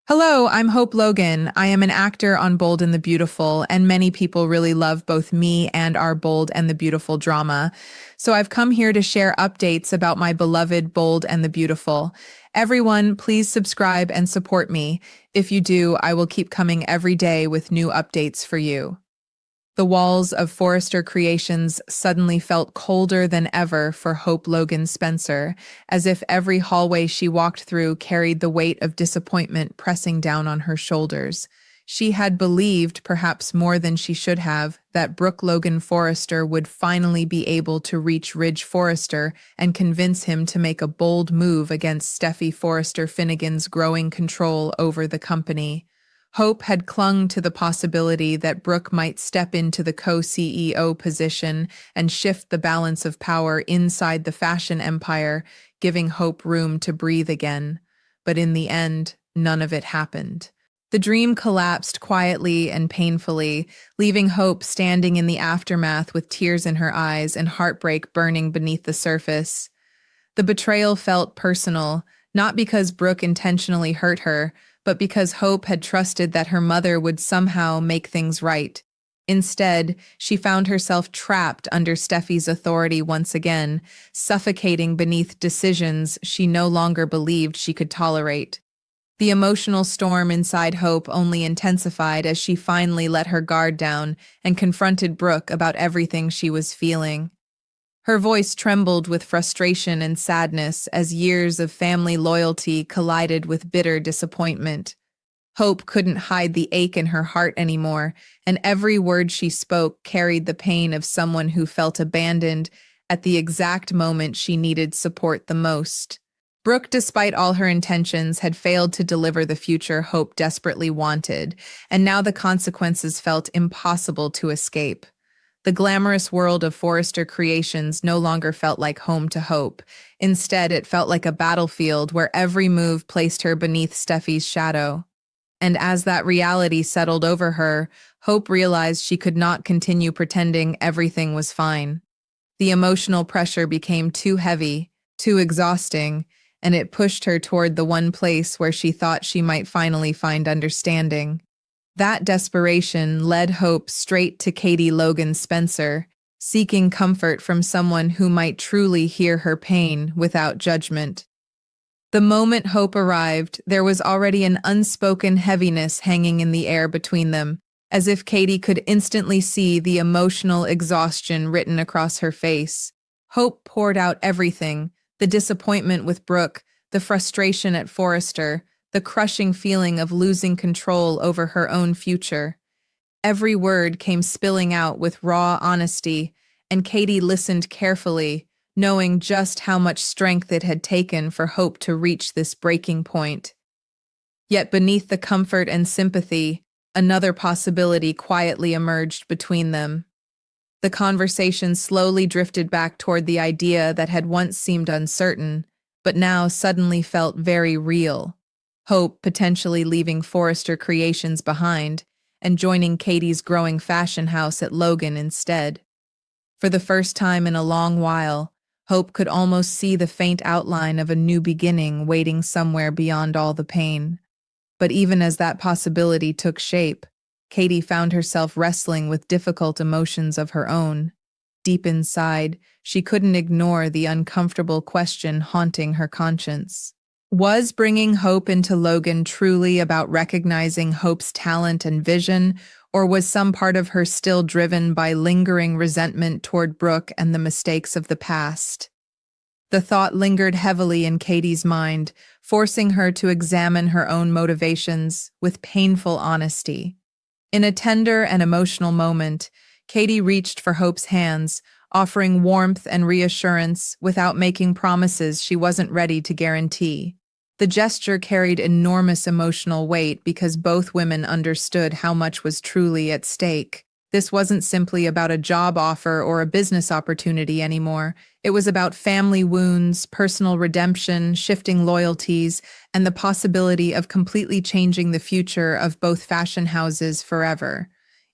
Hello, I'm Hope Logan. I am an actor on Bold and the Beautiful, and many people really love both me and our Bold and the Beautiful drama. So I've come here to share updates about my beloved Bold and the Beautiful. Everyone, please subscribe and support me. If you do, I will keep coming every day with new updates for you. The walls of Forrester Creations suddenly felt colder than ever for Hope Logan Spencer, as if every hallway she walked through carried the weight of disappointment pressing down on her shoulders. She had believed, perhaps more than she should have, that Brooke Logan Forrester would finally be able to reach Ridge Forrester and convince him to make a bold move against Steffi Forrester Finnegan's growing control over the company. Hope had clung to the possibility that Brooke might step into the co-CEO position and shift the balance of power inside the fashion empire, giving Hope room to breathe again. But in the end, none of it happened. The dream collapsed quietly and painfully, leaving Hope standing in the aftermath with tears in her eyes and heartbreak burning beneath the surface. The betrayal felt personal, not because Brooke intentionally hurt her, but because Hope had trusted that her mother would somehow make things right. Instead, she found herself trapped under Steffi's authority once again, suffocating beneath decisions she no longer believed she could tolerate. The emotional storm inside Hope only intensified as she finally let her guard down and confronted Brooke about everything she was feeling. Her voice trembled with frustration and sadness as years of family loyalty collided with bitter disappointment. Hope couldn't hide the ache in her heart anymore, and every word she spoke carried the pain of someone who felt abandoned at the exact moment she needed support the most. Brooke, despite all her intentions, had failed to deliver the future Hope desperately wanted, and now the consequences felt impossible to escape. The glamorous world of Forrester Creations no longer felt like home to Hope. Instead, it felt like a battlefield where every move placed her beneath Steffi's shadow. And as that reality settled over her, Hope realized she could not continue pretending everything was fine. The emotional pressure became too heavy, too exhausting, and it pushed her toward the one place where she thought she might finally find understanding. That desperation led Hope straight to Katie Logan Spencer, seeking comfort from someone who might truly hear her pain without judgment. The moment Hope arrived, there was already an unspoken heaviness hanging in the air between them, as if Katie could instantly see the emotional exhaustion written across her face. Hope poured out everything, the disappointment with Brooke, the frustration at Forrester, the crushing feeling of losing control over her own future. Every word came spilling out with raw honesty, and Katie listened carefully, knowing just how much strength it had taken for Hope to reach this breaking point. Yet beneath the comfort and sympathy, another possibility quietly emerged between them. The conversation slowly drifted back toward the idea that had once seemed uncertain, but now suddenly felt very real. Hope potentially leaving Forrester Creations behind and joining Katie's growing fashion house at Logan instead. For the first time in a long while, Hope could almost see the faint outline of a new beginning waiting somewhere beyond all the pain. But even as that possibility took shape, Katie found herself wrestling with difficult emotions of her own. Deep inside, she couldn't ignore the uncomfortable question haunting her conscience. Was bringing Hope into Logan truly about recognizing Hope's talent and vision, or was some part of her still driven by lingering resentment toward Brooke and the mistakes of the past? The thought lingered heavily in Katie's mind, forcing her to examine her own motivations with painful honesty. In a tender and emotional moment, Katie reached for Hope's hands, offering warmth and reassurance without making promises she wasn't ready to guarantee. The gesture carried enormous emotional weight because both women understood how much was truly at stake. This wasn't simply about a job offer or a business opportunity anymore. It was about family wounds, personal redemption, shifting loyalties, and the possibility of completely changing the future of both fashion houses forever.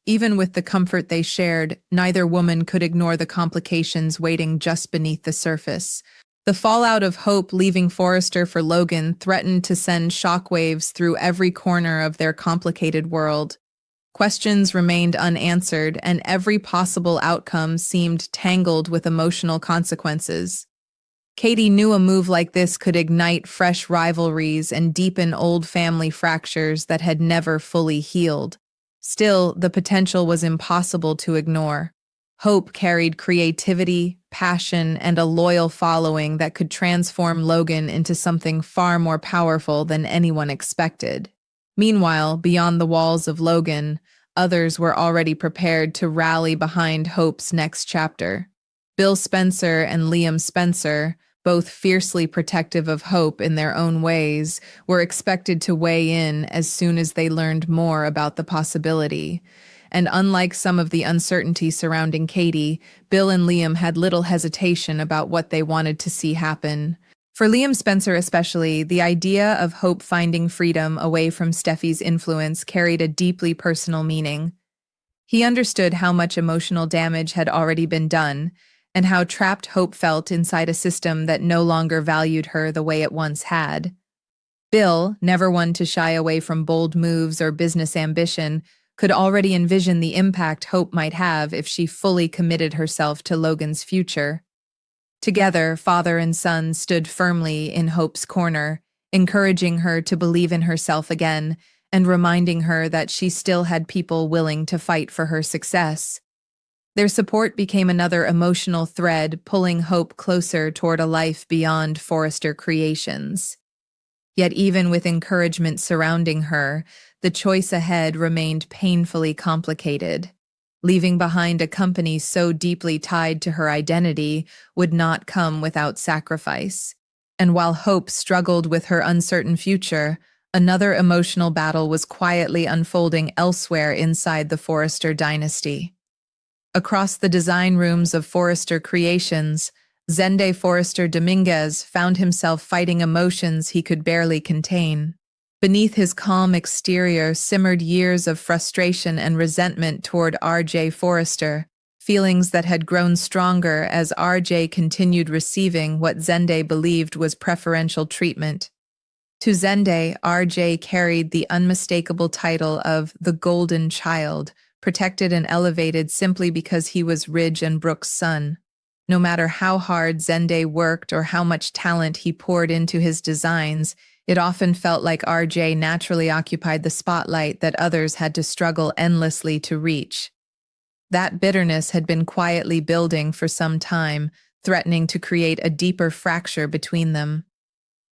Even with the comfort they shared, neither woman could ignore the complications waiting just beneath the surface. The fallout of Hope leaving Forrester for Logan threatened to send shockwaves through every corner of their complicated world. Questions remained unanswered, and every possible outcome seemed tangled with emotional consequences. Katie knew a move like this could ignite fresh rivalries and deepen old family fractures that had never fully healed. Still, the potential was impossible to ignore. Hope carried creativity, passion, and a loyal following that could transform Logan into something far more powerful than anyone expected. Meanwhile, beyond the walls of Logan, others were already prepared to rally behind Hope's next chapter. Bill Spencer and Liam Spencer, both fiercely protective of Hope in their own ways, were expected to weigh in as soon as they learned more about the possibility. And unlike some of the uncertainty surrounding Katie, Bill and Liam had little hesitation about what they wanted to see happen. For Liam Spencer especially, the idea of Hope finding freedom away from Steffi's influence carried a deeply personal meaning. He understood how much emotional damage had already been done, and how trapped Hope felt inside a system that no longer valued her the way it once had. Bill, never one to shy away from bold moves or business ambition, could already envision the impact Hope might have if she fully committed herself to Logan's future. Together, father and son stood firmly in Hope's corner, encouraging her to believe in herself again and reminding her that she still had people willing to fight for her success. Their support became another emotional thread, pulling Hope closer toward a life beyond Forrester creations. Yet even with encouragement surrounding her, the choice ahead remained painfully complicated. Leaving behind a company so deeply tied to her identity would not come without sacrifice. And while Hope struggled with her uncertain future, another emotional battle was quietly unfolding elsewhere inside the Forrester dynasty. Across the design rooms of Forrester Creations, Zende Forrester Dominguez found himself fighting emotions he could barely contain. Beneath his calm exterior simmered years of frustration and resentment toward R.J. Forrester, feelings that had grown stronger as R.J. continued receiving what Zende believed was preferential treatment. To Zende, R.J. carried the unmistakable title of the Golden Child, protected and elevated simply because he was Ridge and Brooke's son. No matter how hard Zende worked or how much talent he poured into his designs, it often felt like RJ naturally occupied the spotlight that others had to struggle endlessly to reach. That bitterness had been quietly building for some time, threatening to create a deeper fracture between them.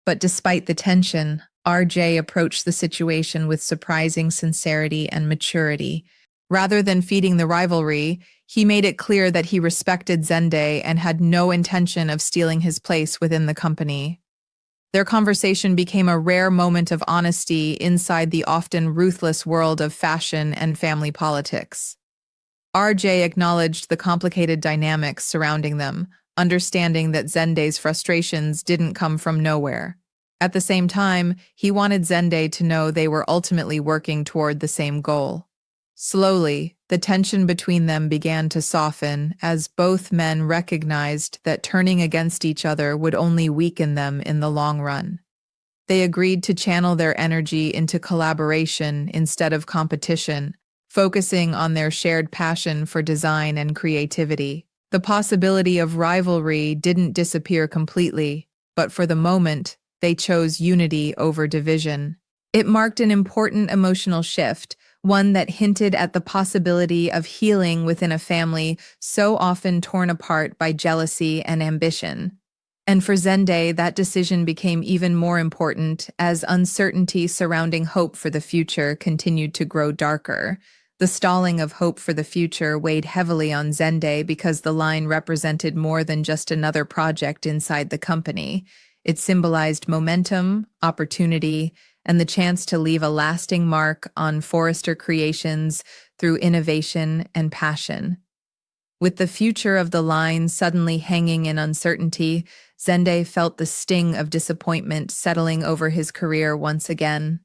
But despite the tension, RJ approached the situation with surprising sincerity and maturity. Rather than feeding the rivalry, he made it clear that he respected Zende and had no intention of stealing his place within the company. Their conversation became a rare moment of honesty inside the often ruthless world of fashion and family politics. RJ acknowledged the complicated dynamics surrounding them, understanding that Zende's frustrations didn't come from nowhere. At the same time, he wanted Zende to know they were ultimately working toward the same goal. Slowly, the tension between them began to soften as both men recognized that turning against each other would only weaken them in the long run. They agreed to channel their energy into collaboration instead of competition, focusing on their shared passion for design and creativity. The possibility of rivalry didn't disappear completely, but for the moment, they chose unity over division. It marked an important emotional shift, one that hinted at the possibility of healing within a family so often torn apart by jealousy and ambition. And for Zende, that decision became even more important as uncertainty surrounding hope for the future continued to grow darker. The stalling of hope for the future weighed heavily on Zende because the line represented more than just another project inside the company. It symbolized momentum, opportunity, and the chance to leave a lasting mark on Forrester Creations through innovation and passion. With the future of the line suddenly hanging in uncertainty, Zende felt the sting of disappointment settling over his career once again.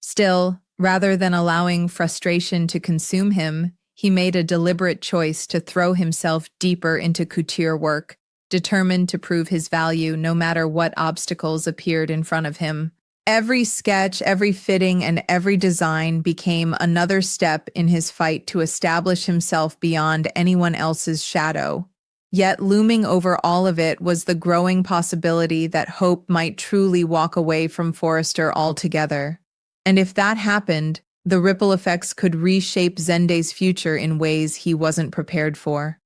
Still, rather than allowing frustration to consume him, he made a deliberate choice to throw himself deeper into couture work, determined to prove his value no matter what obstacles appeared in front of him. Every sketch, every fitting, and every design became another step in his fight to establish himself beyond anyone else's shadow. Yet looming over all of it was the growing possibility that Hope might truly walk away from Forrester altogether. And if that happened, the ripple effects could reshape Zende's future in ways he wasn't prepared for.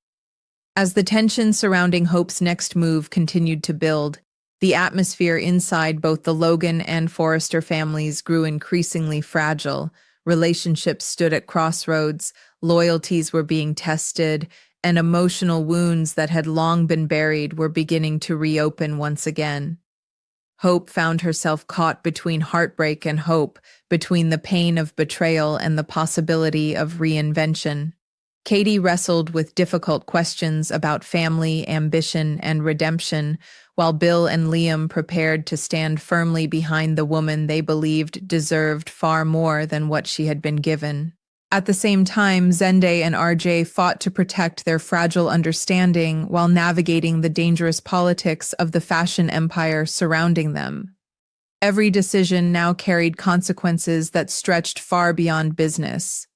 As the tension surrounding Hope's next move continued to build, the atmosphere inside both the Logan and Forrester families grew increasingly fragile. Relationships stood at crossroads, loyalties were being tested, and emotional wounds that had long been buried were beginning to reopen once again. Hope found herself caught between heartbreak and hope, between the pain of betrayal and the possibility of reinvention. Katie wrestled with difficult questions about family, ambition, and redemption, while Bill and Liam prepared to stand firmly behind the woman they believed deserved far more than what she had been given. At the same time, Zende and R.J. fought to protect their fragile understanding while navigating the dangerous politics of the fashion empire surrounding them. Every decision now carried consequences that stretched far beyond business.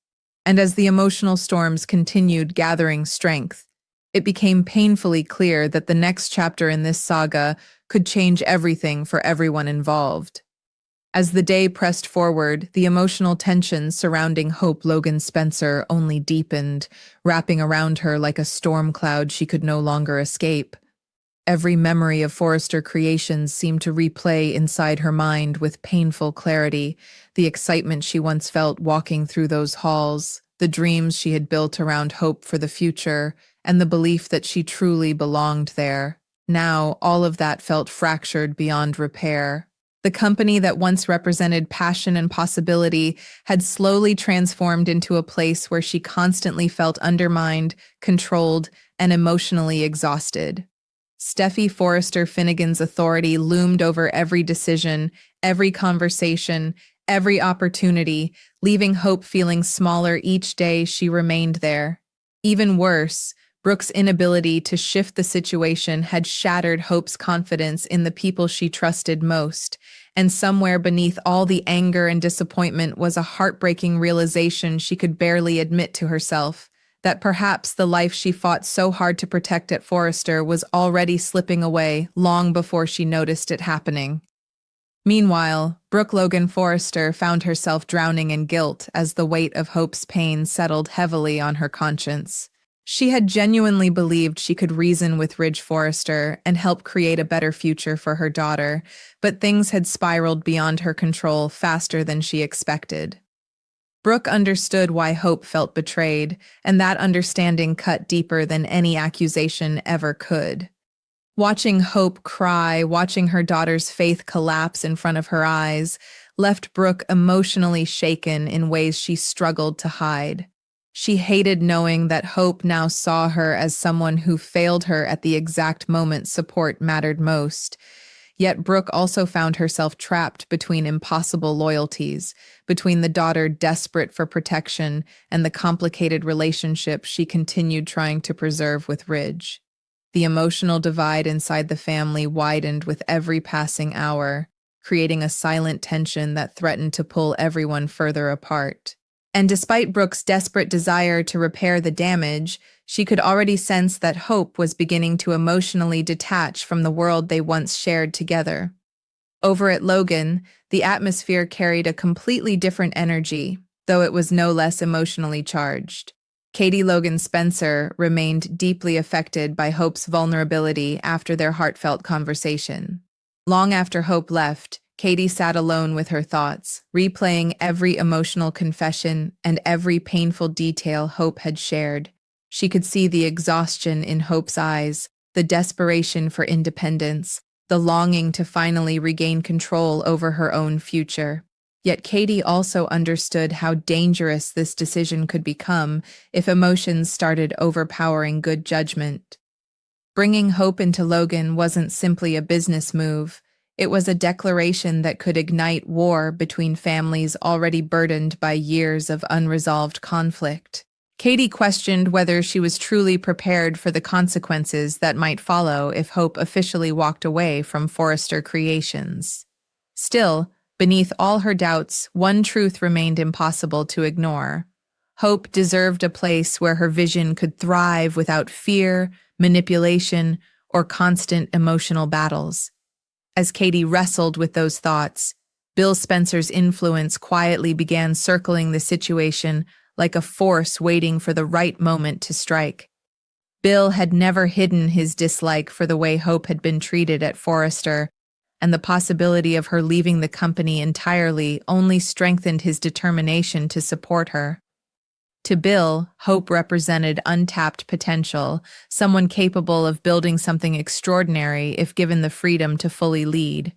And as the emotional storms continued gathering strength, it became painfully clear that the next chapter in this saga could change everything for everyone involved. As the day pressed forward, the emotional tension surrounding Hope Logan Spencer only deepened, wrapping around her like a storm cloud she could no longer escape. Every memory of Forrester creations seemed to replay inside her mind with painful clarity, the excitement she once felt walking through those halls, the dreams she had built around hope for the future, and the belief that she truly belonged there. Now, all of that felt fractured beyond repair. The company that once represented passion and possibility had slowly transformed into a place where she constantly felt undermined, controlled, and emotionally exhausted. Steffi Forrester Finnegan's authority loomed over every decision, every conversation, every opportunity, leaving Hope feeling smaller each day she remained there. Even worse, Brooke's inability to shift the situation had shattered Hope's confidence in the people she trusted most, and somewhere beneath all the anger and disappointment was a heartbreaking realization she could barely admit to herself, that perhaps the life she fought so hard to protect at Forrester was already slipping away long before she noticed it happening. Meanwhile, Brooke Logan Forrester found herself drowning in guilt as the weight of Hope's pain settled heavily on her conscience. She had genuinely believed she could reason with Ridge Forrester and help create a better future for her daughter, but things had spiraled beyond her control faster than she expected. Brooke understood why Hope felt betrayed, and that understanding cut deeper than any accusation ever could. Watching Hope cry, watching her daughter's faith collapse in front of her eyes, left Brooke emotionally shaken in ways she struggled to hide. She hated knowing that Hope now saw her as someone who failed her at the exact moment support mattered most. Yet Brooke also found herself trapped between impossible loyalties, between the daughter desperate for protection and the complicated relationship she continued trying to preserve with Ridge. The emotional divide inside the family widened with every passing hour, creating a silent tension that threatened to pull everyone further apart. And despite Brooke's desperate desire to repair the damage, she could already sense that Hope was beginning to emotionally detach from the world they once shared together. Over at Logan, the atmosphere carried a completely different energy, though it was no less emotionally charged. Katie Logan Spencer remained deeply affected by Hope's vulnerability after their heartfelt conversation. Long after Hope left, Katie sat alone with her thoughts, replaying every emotional confession and every painful detail Hope had shared. She could see the exhaustion in Hope's eyes, the desperation for independence, the longing to finally regain control over her own future. Yet Katie also understood how dangerous this decision could become if emotions started overpowering good judgment. Bringing Hope into Logan wasn't simply a business move. It was a declaration that could ignite war between families already burdened by years of unresolved conflict. Katie questioned whether she was truly prepared for the consequences that might follow if Hope officially walked away from Forrester Creations. Still, beneath all her doubts, one truth remained impossible to ignore. Hope deserved a place where her vision could thrive without fear, manipulation, or constant emotional battles. As Katie wrestled with those thoughts, Bill Spencer's influence quietly began circling the situation like a force waiting for the right moment to strike. Bill had never hidden his dislike for the way Hope had been treated at Forrester, and the possibility of her leaving the company entirely only strengthened his determination to support her. To Bill, Hope represented untapped potential, someone capable of building something extraordinary if given the freedom to fully lead.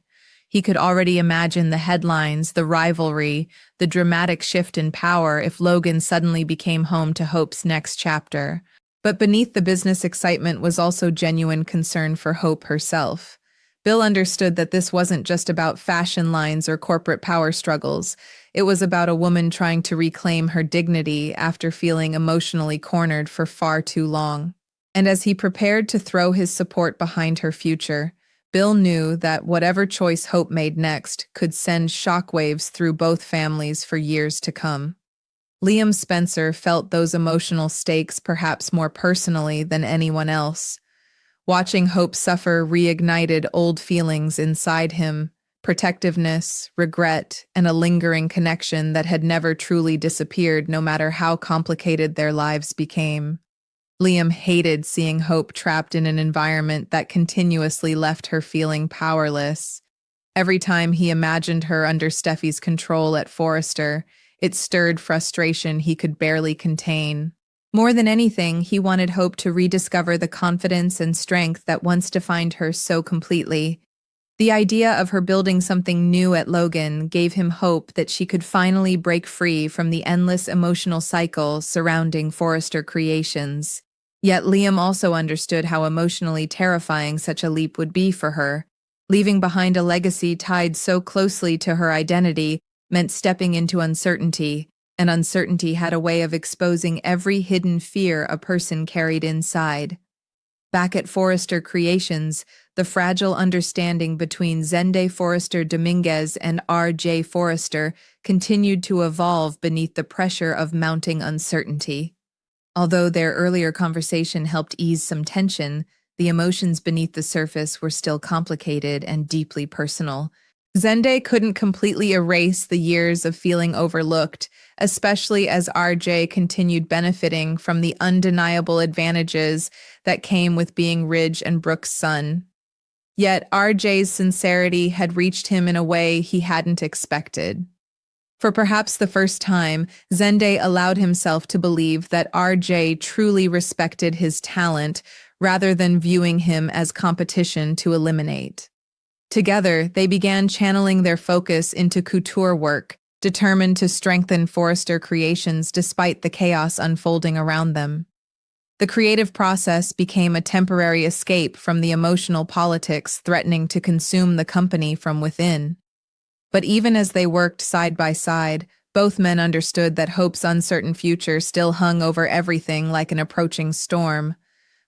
He could already imagine the headlines, the rivalry, the dramatic shift in power if Logan suddenly became home to Hope's next chapter. But beneath the business excitement was also genuine concern for Hope herself. Bill understood that this wasn't just about fashion lines or corporate power struggles. It was about a woman trying to reclaim her dignity after feeling emotionally cornered for far too long. And as he prepared to throw his support behind her future, Bill knew that whatever choice Hope made next could send shockwaves through both families for years to come. Liam Spencer felt those emotional stakes perhaps more personally than anyone else. Watching Hope suffer reignited old feelings inside him, protectiveness, regret, and a lingering connection that had never truly disappeared no matter how complicated their lives became. Liam hated seeing Hope trapped in an environment that continuously left her feeling powerless. Every time he imagined her under Steffi's control at Forrester, it stirred frustration he could barely contain. More than anything, he wanted Hope to rediscover the confidence and strength that once defined her so completely. The idea of her building something new at Logan gave him hope that she could finally break free from the endless emotional cycle surrounding Forrester Creations. Yet Liam also understood how emotionally terrifying such a leap would be for her. Leaving behind a legacy tied so closely to her identity meant stepping into uncertainty, and uncertainty had a way of exposing every hidden fear a person carried inside. Back at Forrester Creations, the fragile understanding between Zende Forrester Dominguez and R.J. Forrester continued to evolve beneath the pressure of mounting uncertainty. Although their earlier conversation helped ease some tension, the emotions beneath the surface were still complicated and deeply personal. Zende couldn't completely erase the years of feeling overlooked, especially as R.J. continued benefiting from the undeniable advantages that came with being Ridge and Brooke's son. Yet R.J.'s sincerity had reached him in a way he hadn't expected. For perhaps the first time, Zende allowed himself to believe that R.J. truly respected his talent rather than viewing him as competition to eliminate. Together, they began channeling their focus into couture work, determined to strengthen Forrester Creations despite the chaos unfolding around them. The creative process became a temporary escape from the emotional politics threatening to consume the company from within. But even as they worked side by side, both men understood that Hope's uncertain future still hung over everything like an approaching storm.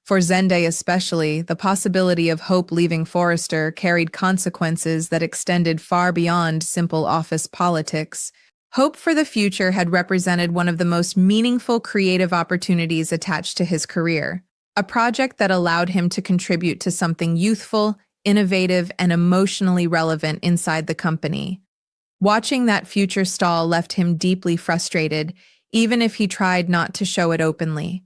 For Zende especially, the possibility of Hope leaving Forrester carried consequences that extended far beyond simple office politics. Hope for the future had represented one of the most meaningful creative opportunities attached to his career, a project that allowed him to contribute to something youthful, innovative, and emotionally relevant inside the company. Watching that future stall left him deeply frustrated, even if he tried not to show it openly.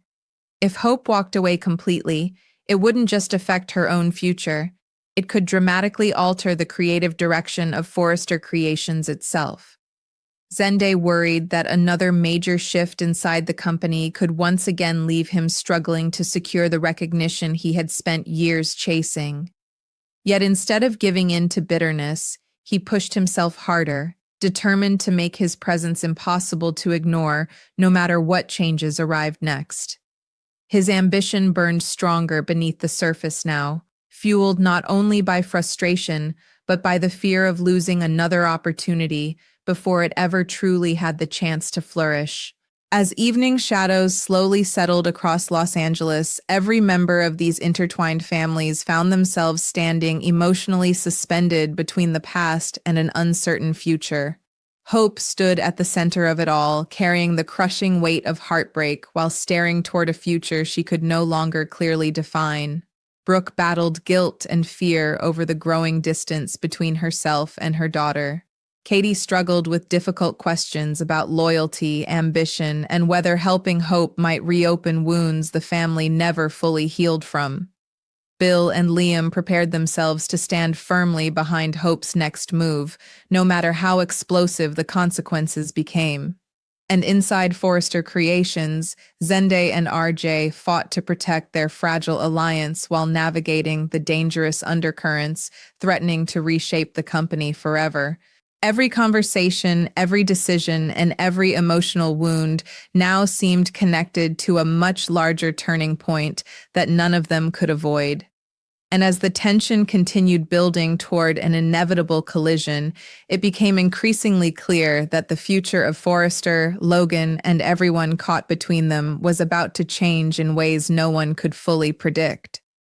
If Hope walked away completely, it wouldn't just affect her own future. It could dramatically alter the creative direction of Forrester Creations itself. Zende worried that another major shift inside the company could once again leave him struggling to secure the recognition he had spent years chasing. Yet instead of giving in to bitterness, he pushed himself harder, determined to make his presence impossible to ignore no matter what changes arrived next. His ambition burned stronger beneath the surface now, fueled not only by frustration, but by the fear of losing another opportunity before it ever truly had the chance to flourish. As evening shadows slowly settled across Los Angeles, every member of these intertwined families found themselves standing emotionally suspended between the past and an uncertain future. Hope stood at the center of it all, carrying the crushing weight of heartbreak while staring toward a future she could no longer clearly define. Brooke battled guilt and fear over the growing distance between herself and her daughter. Katie struggled with difficult questions about loyalty, ambition, and whether helping Hope might reopen wounds the family never fully healed from. Bill and Liam prepared themselves to stand firmly behind Hope's next move, no matter how explosive the consequences became. And inside Forrester Creations, Zende and R.J. fought to protect their fragile alliance while navigating the dangerous undercurrents threatening to reshape the company forever. Every conversation, every decision, and every emotional wound now seemed connected to a much larger turning point that none of them could avoid. And as the tension continued building toward an inevitable collision, it became increasingly clear that the future of Forrester, Logan, and everyone caught between them was about to change in ways no one could fully predict.